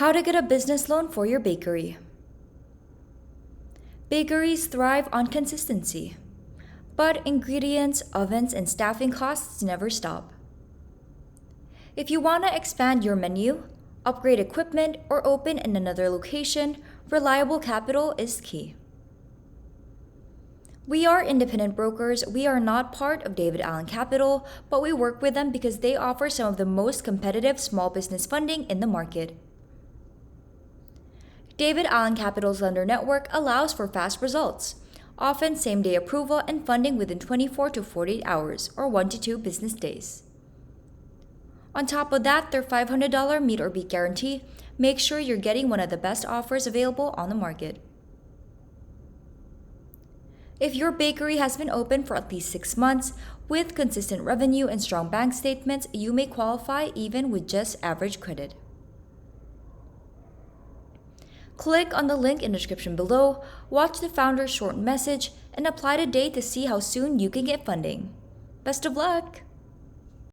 How to get a business loan for your bakery. Bakeries thrive on consistency, but ingredients, ovens, and staffing costs never stop. If you want to expand your menu, upgrade equipment, or open in another location, reliable capital is key. We are independent brokers. We are not part of David Allen Capital, but we work with them because they offer some of the most competitive small business funding in the market. David Allen Capital's lender network allows for fast results, often same-day approval and funding within 24 to 48 hours or 1 to 2 business days. On top of that, their $500 meet or beat guarantee makes sure you're getting one of the best offers available on the market. If your bakery has been open for at least 6 months, with consistent revenue and strong bank statements, you may qualify even with just average credit. Click on the link in the description below, watch the founder's short message, and apply today to see how soon you can get funding. Best of luck!